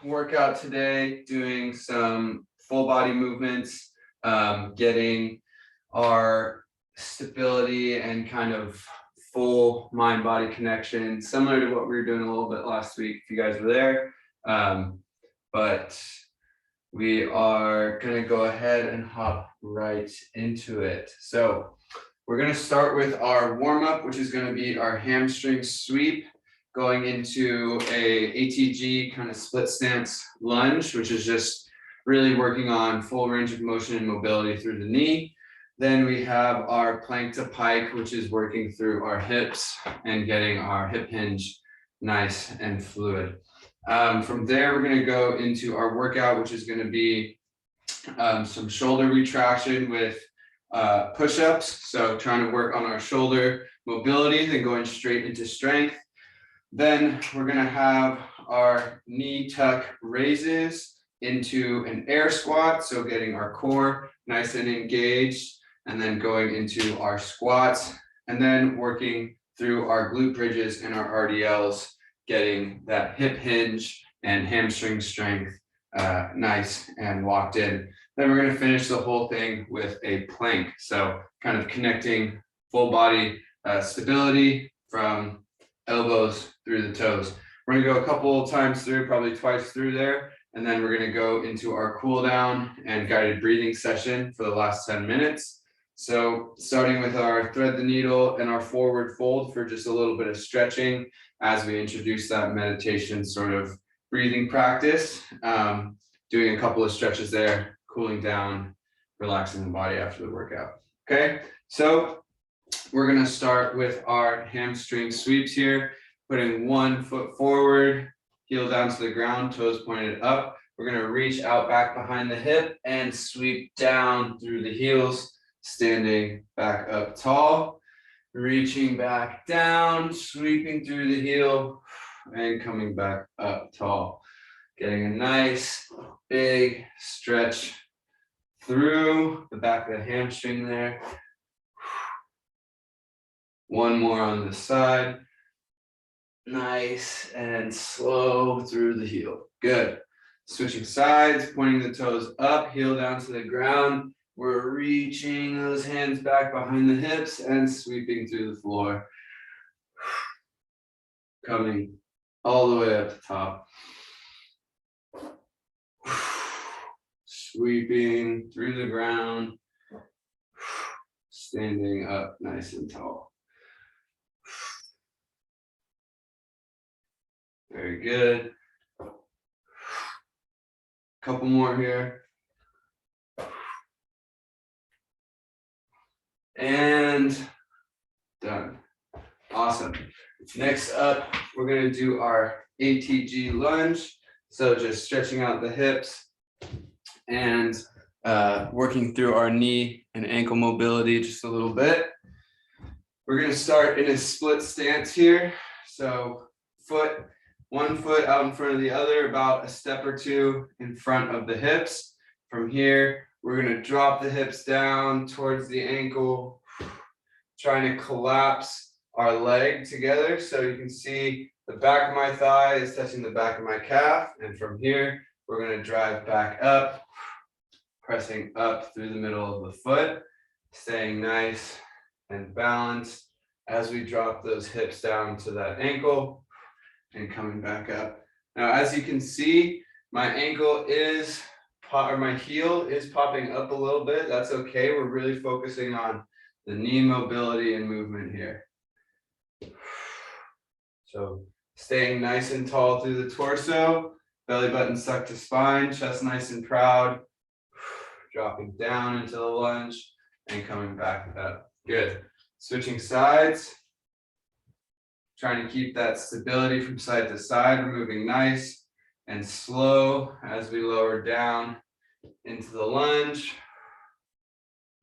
workout today, doing some full body movements, getting our stability and kind of full mind body connection, similar to what we were doing a little bit last week if you guys were there. But we are going to go ahead and hop right into it. So we're going to start with our warm-up, which is going to be our hamstring sweep, going into a ATG kind of split stance lunge, which is just really working on full range of motion and mobility through the knee. Then we have our plank to pike, which is working through our hips and getting our hip hinge nice and fluid. From there, we're going to go into our workout, which is going to be some shoulder retraction with push-ups. So trying to work on our shoulder mobility, then going straight into strength. Then we're going to have our knee tuck raises into an air squat. So getting our core nice and engaged, and then going into our squats, and then working through our glute bridges and our RDLs, getting that hip hinge and hamstring strength nice and locked in. Then we're going to finish the whole thing with a plank. So kind of connecting full body stability from elbows through the toes. We're going to go a couple times through, probably twice through there. And then we're going to go into our cool down and guided breathing session for the last 10 minutes. So starting with our thread the needle and our forward fold for just a little bit of stretching as we introduce that meditation sort of breathing practice, doing a couple of stretches there, cooling down, relaxing the body after the workout. Okay, so we're going to start with our hamstring sweeps here, putting one foot forward, heel down to the ground, toes pointed up. We're going to reach out back behind the hip and sweep down through the heels, standing back up tall, reaching back down, sweeping through the heel, and coming back up tall. Getting a nice big stretch through the back of the hamstring there. One more on this side. Nice and slow through the heel. Good. Switching sides, pointing the toes up, heel down to the ground. We're reaching those hands back behind the hips and sweeping through the floor. Coming all the way up to top. Sweeping through the ground. Standing up nice and tall. Very good. Couple more here. And done. Awesome. Next up, we're going to do our ATG lunge. So just stretching out the hips and working through our knee and ankle mobility just a little bit. We're going to start in a split stance here. So one foot out in front of the other, about a step or two in front of the hips. From here, we're going to drop the hips down towards the ankle, trying to collapse our leg together. So you can see the back of my thigh is touching the back of my calf. And from here, we're going to drive back up, pressing up through the middle of the foot, staying nice and balanced as we drop those hips down to that ankle and coming back up. Now, as you can see, my ankle is, or my heel is popping up a little bit. That's okay. We're really focusing on the knee mobility and movement here. So staying nice and tall through the torso, belly button stuck to spine, chest nice and proud, dropping down into the lunge and coming back up. Good. Switching sides, trying to keep that stability from side to side. We're moving nice and slow as we lower down into the lunge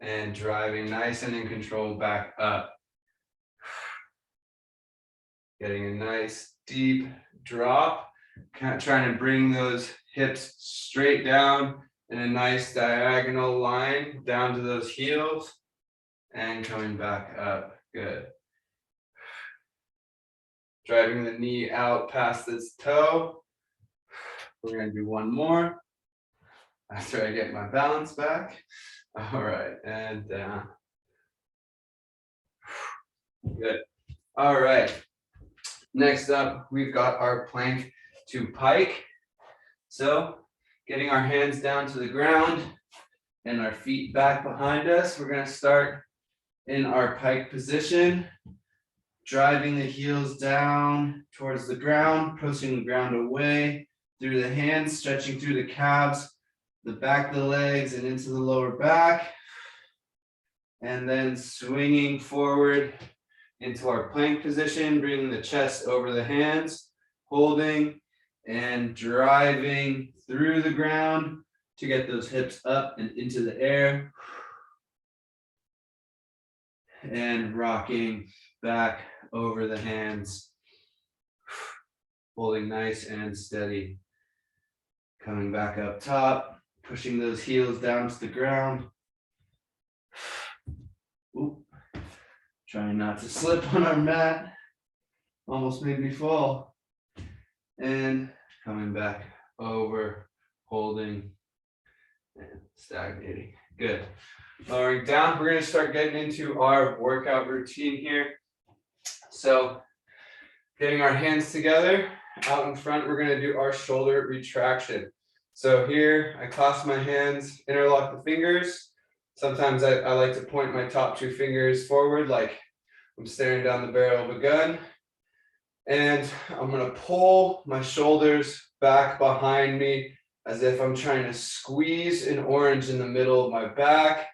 and driving nice and in control back up. Getting a nice deep drop, trying to bring those hips straight down in a nice diagonal line down to those heels and coming back up. Good. Driving the knee out past this toe. We're gonna do one more after I get my balance back. All right, and down. Good. All right. Next up, we've got our plank to pike. So getting our hands down to the ground and our feet back behind us, we're going to start in our pike position, driving the heels down towards the ground, pushing the ground away through the hands, stretching through the calves, the back of the legs and into the lower back, and then swinging forward into our plank position, bringing the chest over the hands, holding and driving through the ground to get those hips up and into the air. And rocking back over the hands, holding nice and steady. Coming back up top, pushing those heels down to the ground. Oop. Trying not to slip on our mat. Almost made me fall. And coming back over, holding, and stagnating. Good. Lowering down, we're going to start getting into our workout routine here. So getting our hands together out in front, we're going to do our shoulder retraction. So here I clasp my hands, interlock the fingers. Sometimes I like to point my top two fingers forward like I'm staring down the barrel of a gun. And I'm going to pull my shoulders back behind me as if I'm trying to squeeze an orange in the middle of my back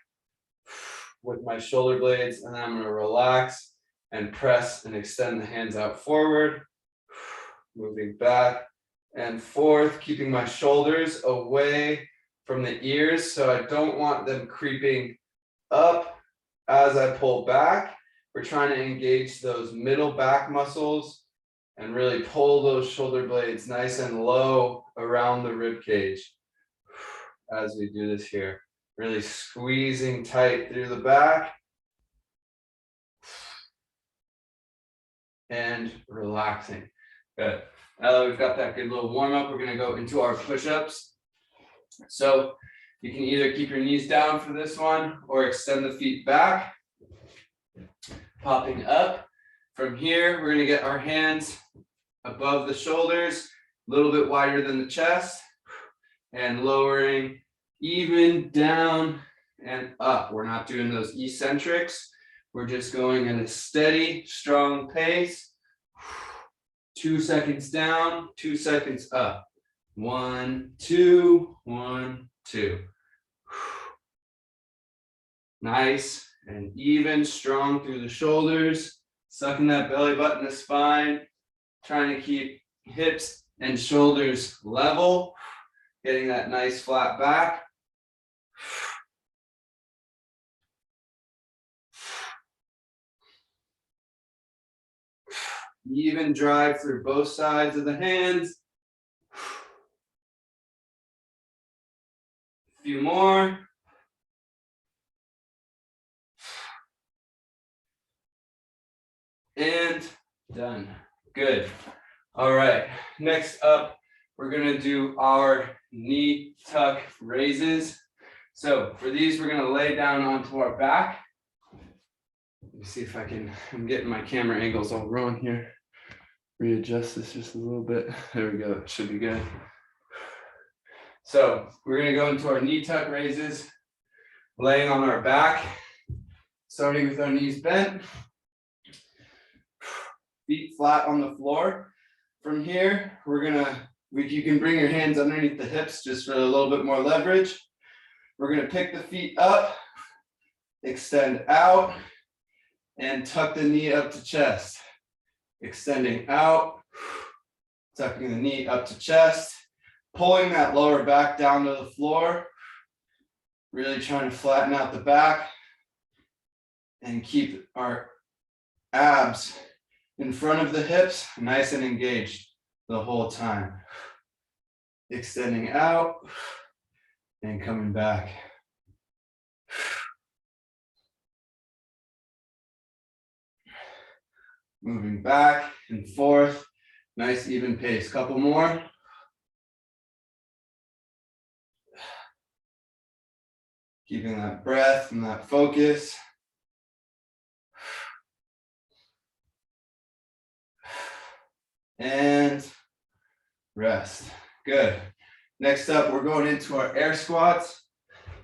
with my shoulder blades. And then I'm going to relax and press and extend the hands out forward, moving back and forth, keeping my shoulders away from the ears. So I don't want them creeping up as I pull back. We're trying to engage those middle back muscles and really pull those shoulder blades nice and low around the rib cage as we do this here. Really squeezing tight through the back and relaxing. Good. Now that we've got that good little warm up, we're going to go into our push-ups. So you can either keep your knees down for this one or extend the feet back, popping up. From here, we're going to get our hands above the shoulders, a little bit wider than the chest, and lowering even down and up. We're not doing those eccentrics. We're just going at a steady, strong pace. 2 seconds down, 2 seconds up. 1, 2, 1, 2. Nice and even, strong through the shoulders, sucking that belly button, the spine, trying to keep hips and shoulders level, getting that nice flat back. Even drive through both sides of the hands. A few more. And done. Good. All right. Next up, we're going to do our knee tuck raises. So for these, we're going to lay down onto our back. Let me see if I'm getting my camera angles all wrong here. Readjust this just a little bit. There we go. It should be good. So we're going to go into our knee tuck raises, laying on our back, starting with our knees bent, feet flat on the floor. From here, you can bring your hands underneath the hips just for a little bit more leverage. We're going to pick the feet up, extend out, and tuck the knee up to chest. Extending out, tucking the knee up to chest, pulling that lower back down to the floor, really trying to flatten out the back and keep our abs in front of the hips, nice and engaged the whole time. Extending out and coming back. Moving back and forth, nice even pace. Couple more. Keeping that breath and that focus. And rest. Good. Next up, we're going into our air squats.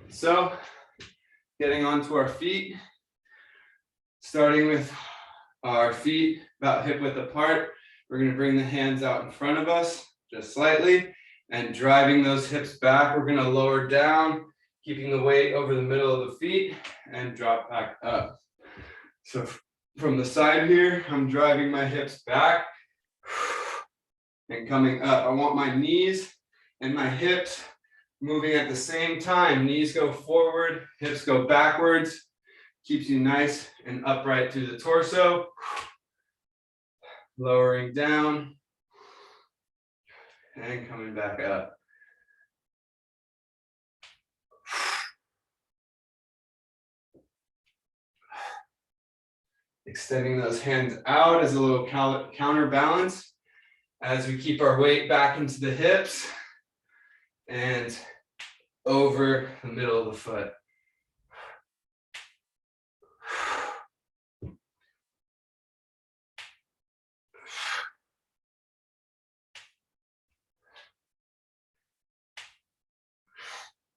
So, getting onto our feet, starting with our feet about hip width apart. We're going to bring the hands out in front of us just slightly and driving those hips back. We're going to lower down, keeping the weight over the middle of the feet and drop back up. So from the side here, I'm driving my hips back and coming up. I want my knees and my hips moving at the same time. Knees go forward, hips go backwards. Keeps you nice and upright through the torso. Lowering down and coming back up. Extending those hands out as a little counterbalance as we keep our weight back into the hips and over the middle of the foot.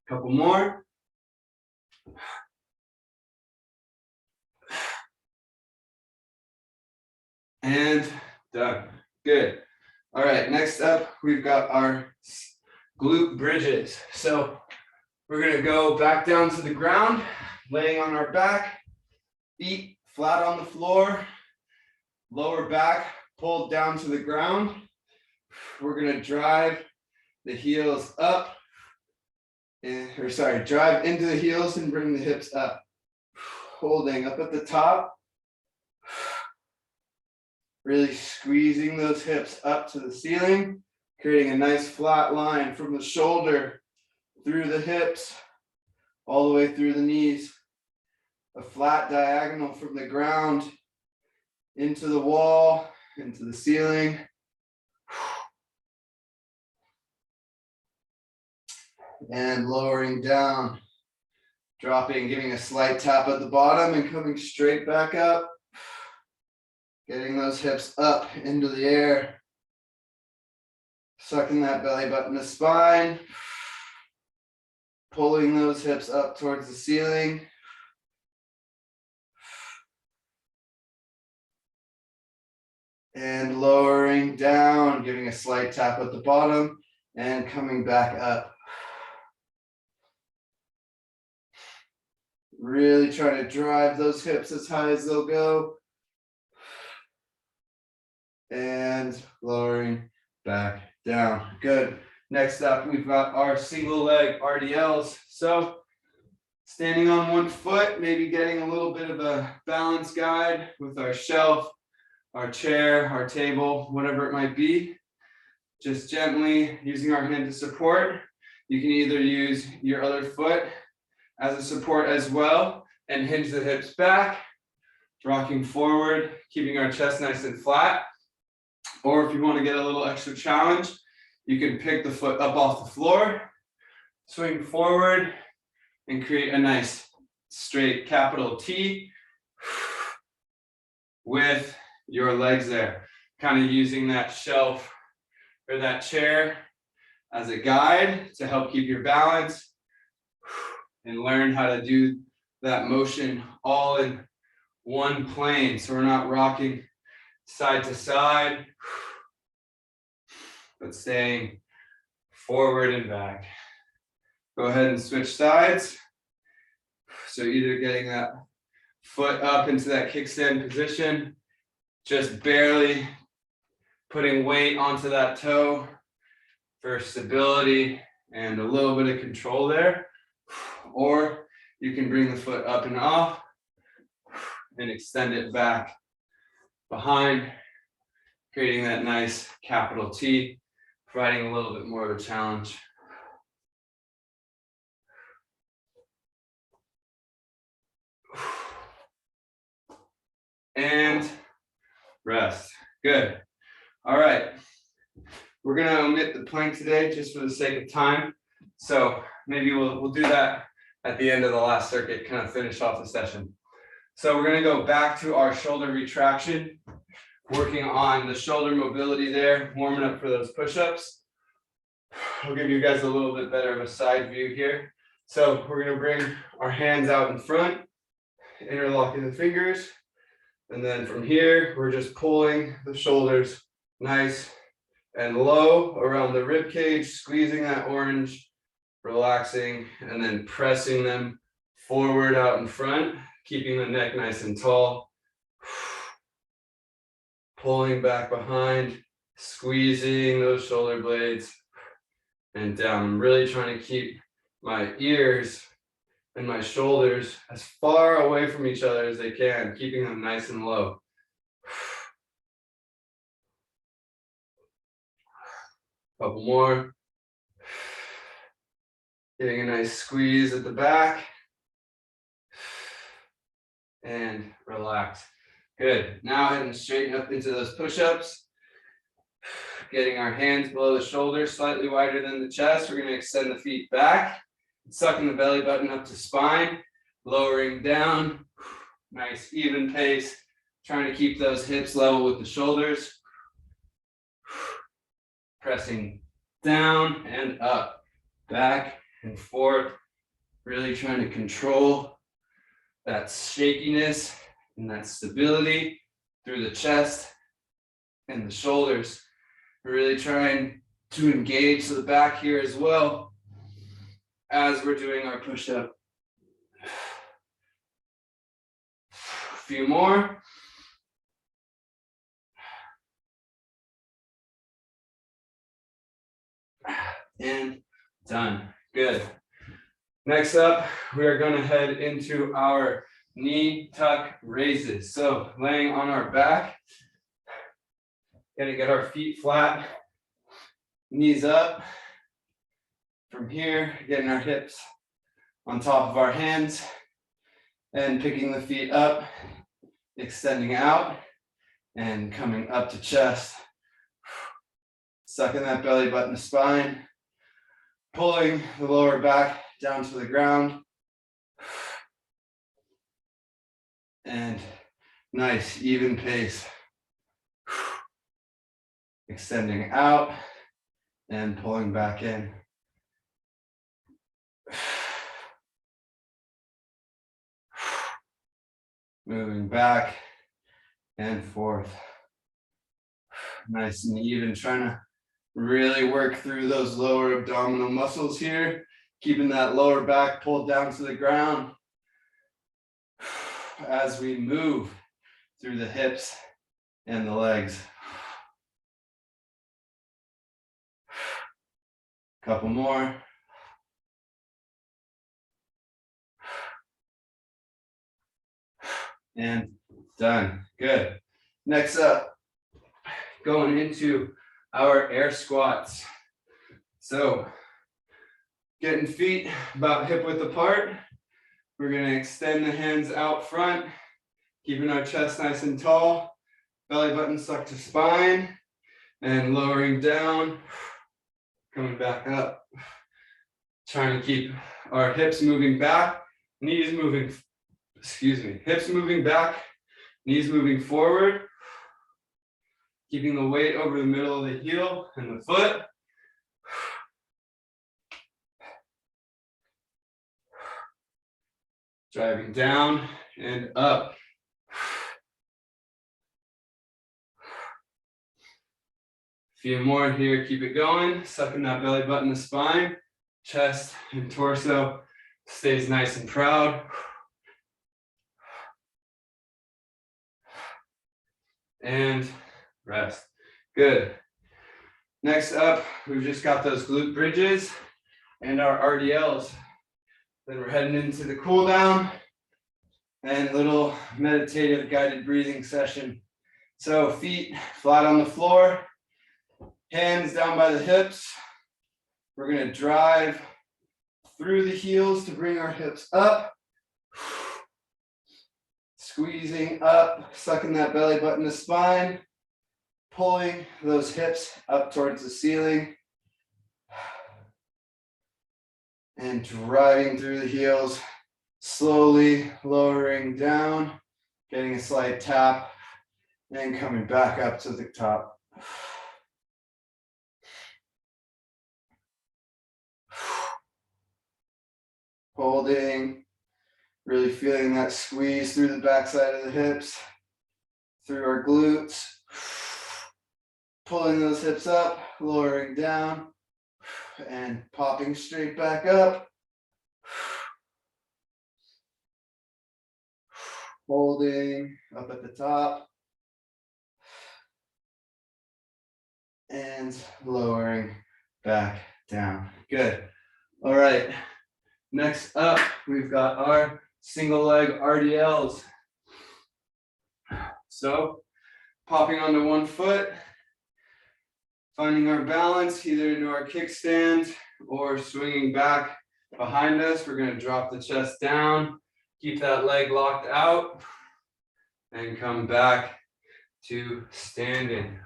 Couple more. And done. Good. All right, next up, we've got our glute bridges. So we're gonna go back down to the ground, laying on our back, feet flat on the floor, lower back pulled down to the ground. We're gonna drive the heels up, drive into the heels and bring the hips up. Holding up at the top. Really squeezing those hips up to the ceiling, creating a nice flat line from the shoulder through the hips, all the way through the knees. A flat diagonal from the ground into the wall, into the ceiling. And lowering down, dropping, giving a slight tap at the bottom and coming straight back up. Getting those hips up into the air. Sucking that belly button to spine. Pulling those hips up towards the ceiling. And lowering down, giving a slight tap at the bottom and coming back up. Really trying to drive those hips as high as they'll go. And lowering back down. Good. Next up, we've got our single leg RDLs. So standing on one foot, maybe getting a little bit of a balance guide with our shelf, our chair, our table, whatever it might be. Just gently using our hand to support. You can either use your other foot as a support as well and hinge the hips back, rocking forward, keeping our chest nice and flat. Or if you want to get a little extra challenge, you can pick the foot up off the floor, swing forward, and create a nice straight capital T with your legs there. Kind of using that shelf or that chair as a guide to help keep your balance and learn how to do that motion all in one plane. So we're not rocking side to side, but staying forward and back. Go ahead and switch sides. So either getting that foot up into that kickstand position, just barely putting weight onto that toe for stability and a little bit of control there. Or you can bring the foot up and off and extend it back behind, creating that nice capital T, providing a little bit more of a challenge. And rest. Good. All right. We're gonna omit the plank today just for the sake of time. So maybe we'll do that at the end of the last circuit, kind of finish off the session. So we're gonna go back to our shoulder retraction, working on the shoulder mobility there, warming up for those push-ups. I'll give you guys a little bit better of a side view here. So we're gonna bring our hands out in front, interlocking the fingers. And then from here, we're just pulling the shoulders nice and low around the rib cage, squeezing that orange, relaxing, and then pressing them forward out in front, keeping the neck nice and tall. Pulling back behind, squeezing those shoulder blades and down. I'm really trying to keep my ears and my shoulders as far away from each other as they can, keeping them nice and low. Couple more. Getting a nice squeeze at the back. And relax. Good. Now heading straighten up into those push-ups. Getting our hands below the shoulders, slightly wider than the chest. We're going to extend the feet back. Sucking the belly button up to spine. Lowering down. Nice even pace. Trying to keep those hips level with the shoulders. Pressing down and up. Back and forth. Really trying to control that shakiness and that stability through the chest and the shoulders. We're really trying to engage the back here as well as we're doing our push-up. A few more. And done. Good. Next up, we are going to head into our knee tuck raises. So laying on our back, going to get our feet flat, knees up. From here, getting our hips on top of our hands and picking the feet up, extending out and coming up to chest. Sucking that belly button to spine, pulling the lower back down to the ground. And nice, even pace. Extending out and pulling back in. Moving back and forth. Nice and even, trying to really work through those lower abdominal muscles here, keeping that lower back pulled down to the ground as we move through the hips and the legs. Couple more. And done. Good. Next up, going into our air squats. So getting feet about hip width apart. We're going to extend the hands out front, keeping our chest nice and tall, belly button sucked to spine, and lowering down, coming back up. Trying to keep our hips moving back, knees moving, hips moving back, knees moving forward, keeping the weight over the middle of the heel and the foot. Driving down and up. A few more here, keep it going. Sucking that belly button to spine, chest and torso stays nice and proud. And rest. Good. Next up, we've just got those glute bridges and our RDLs. Then we're heading into the cool down and little meditative guided breathing session. So feet flat on the floor, hands down by the hips. We're going to drive through the heels to bring our hips up. Squeezing up, sucking that belly button to spine, pulling those hips up towards the ceiling. and driving through the heels, slowly lowering down, getting a slight tap, and coming back up to the top. Holding, really feeling that squeeze through the backside of the hips, through our glutes. Pulling those hips up, lowering down, and popping straight back up. Holding up at the top. And lowering back down. Good. All right. Next up, we've got our single leg RDLs. So, popping onto one foot, finding our balance either into our kickstand or swinging back behind us. We're going to drop the chest down, keep that leg locked out, and come back to standing.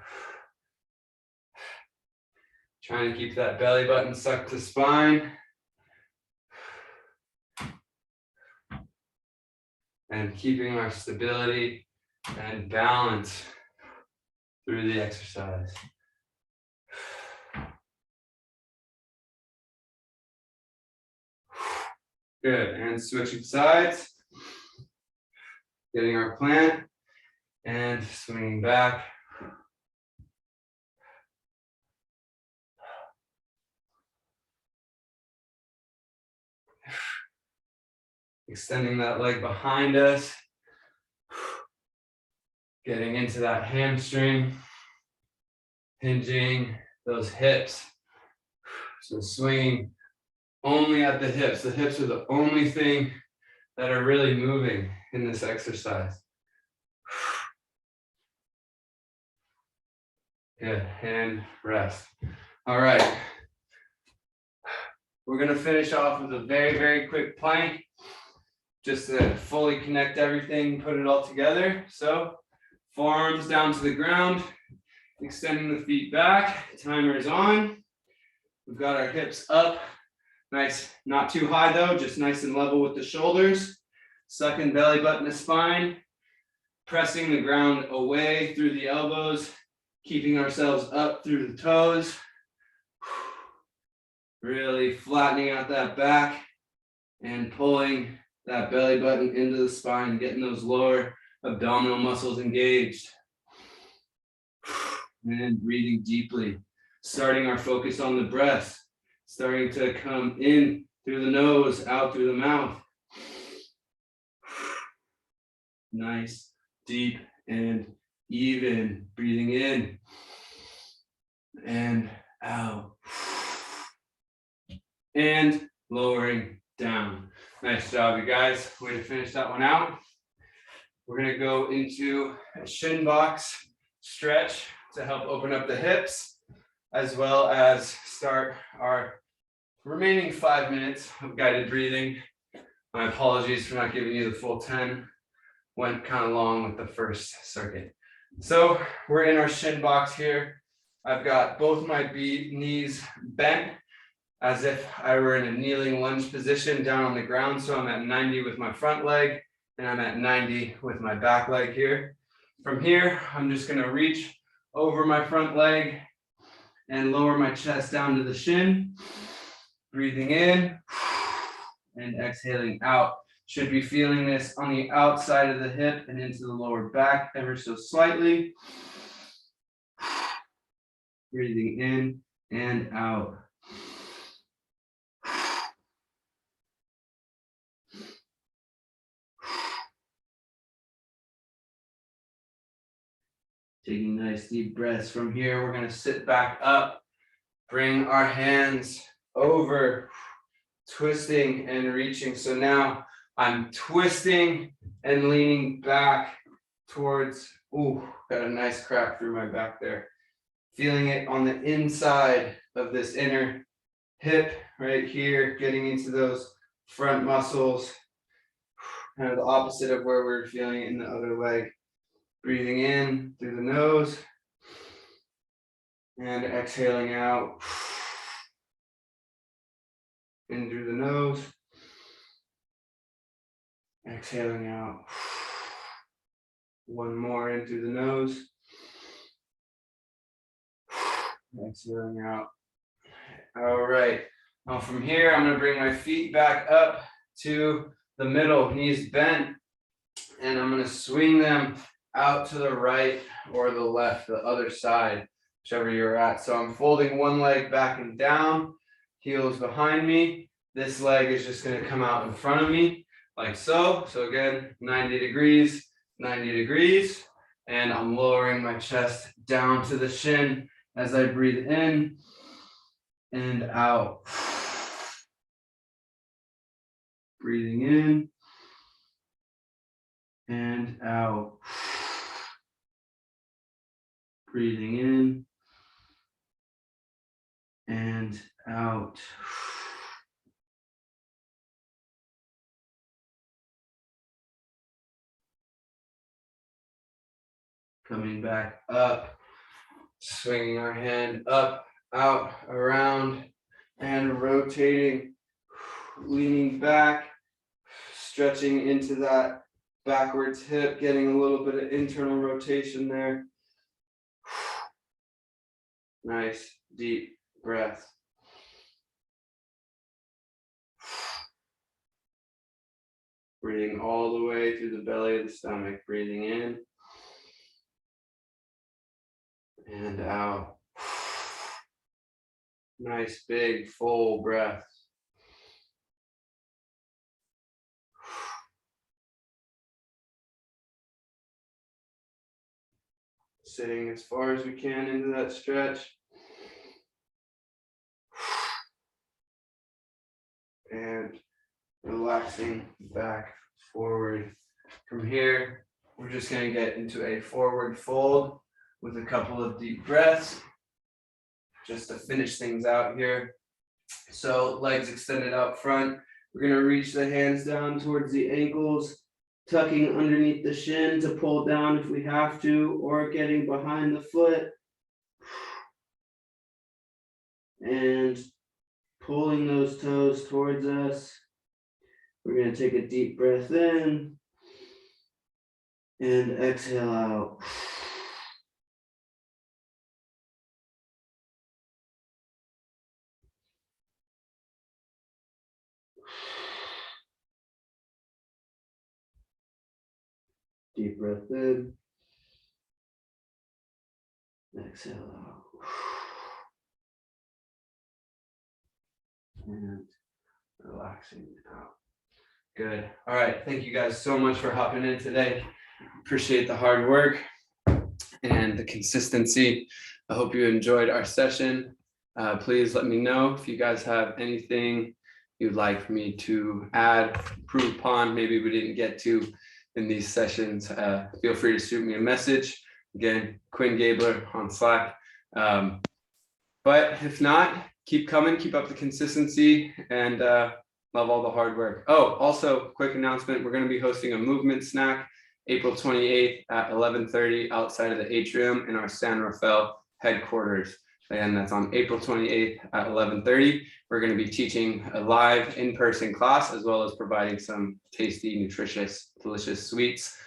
Trying to keep that belly button sucked to spine. And keeping our stability and balance through the exercise. Good, and switching sides. Getting our plant and swinging back. Extending that leg behind us. Getting into that hamstring. Hinging those hips. So swinging only at the hips. The hips are the only thing that are really moving in this exercise. Good, and rest. All right. We're gonna finish off with a very, very quick plank, just to fully connect everything, put it all together. So, forearms down to the ground, extending the feet back, timer is on. We've got our hips up, nice, not too high though, just nice and level with the shoulders. Sucking belly button to spine, pressing the ground away through the elbows, keeping ourselves up through the toes. Really flattening out that back and pulling that belly button into the spine, getting those lower abdominal muscles engaged. And breathing deeply, starting our focus on the breath, starting to come in through the nose, out through the mouth. Nice, deep, and even. Breathing in and out. And lowering down. Nice job, you guys. Way to finish that one out. We're going to go into a shin box stretch to help open up the hips, as well as start our remaining 5 minutes of guided breathing. My apologies for not giving you the full 10. Went kind of long with the first circuit. So we're in our shin box here. I've got both my knees bent as if I were in a kneeling lunge position down on the ground. So I'm at 90 with my front leg and I'm at 90 with my back leg here. From here, I'm just gonna reach over my front leg and lower my chest down to the shin. Breathing in and exhaling out. Should be feeling this on the outside of the hip and into the lower back ever so slightly. Breathing in and out. Taking nice deep breaths. From here, we're going to sit back up, bring our hands over, twisting and reaching. So now I'm twisting and leaning back towards, ooh, got a nice crack through my back there. Feeling it on the inside of this inner hip right here, getting into those front muscles, kind of the opposite of where we're feeling it in the other leg. Breathing in through the nose and exhaling out. in through the nose. Exhaling out. One more in through the nose. Exhaling out. All right. Now from here, I'm going to bring my feet back up to the middle, knees bent, and I'm going to swing them out to the right or the left, the other side, whichever you're at. So I'm folding one leg back and down, heels behind me. This leg is just going to come out in front of me like so. So again, 90 degrees, 90 degrees. And I'm lowering my chest down to the shin as I breathe in and out. Breathing in and out. Breathing in and out. Coming back up, swinging our hand up, out, around, and rotating, leaning back, stretching into that backwards hip, getting a little bit of internal rotation there. Nice, deep breath. Breathing all the way through the belly of the stomach, breathing in and out. Nice, big, full breath. Sitting as far as we can into that stretch. And relaxing back forward. From here, we're just going to get into a forward fold with a couple of deep breaths just to finish things out here. So legs extended out front. We're going to reach the hands down towards the ankles, tucking underneath the shin to pull down if we have to, or getting behind the foot and pulling those toes towards us. We're going to take a deep breath in and exhale out. Deep breath in, exhale out. And relaxing out. Good. All right. Thank you guys so much for hopping in today. Appreciate the hard work and the consistency. I hope you enjoyed our session. Please let me know if you guys have anything you'd like me to add, improve upon, maybe we didn't get to in these sessions. Feel free to shoot me a message. Again, Quinn Gabler on Slack. But if not, keep coming, keep up the consistency, and love all the hard work. Oh, also, quick announcement, we're going to be hosting a movement snack April 28th at 11:30 outside of the atrium in our San Rafael headquarters. And that's on April 28th at 11:30. We're going to be teaching a live in-person class, as well as providing some tasty, nutritious, delicious sweets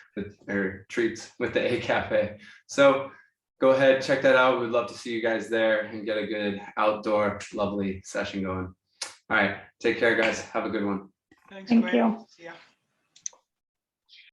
or treats with the A Cafe. So go ahead, check that out. We'd love to see you guys there and get a good outdoor, lovely session going. All right, take care, guys. Have a good one. Thanks, Thank Quinn. you. See ya.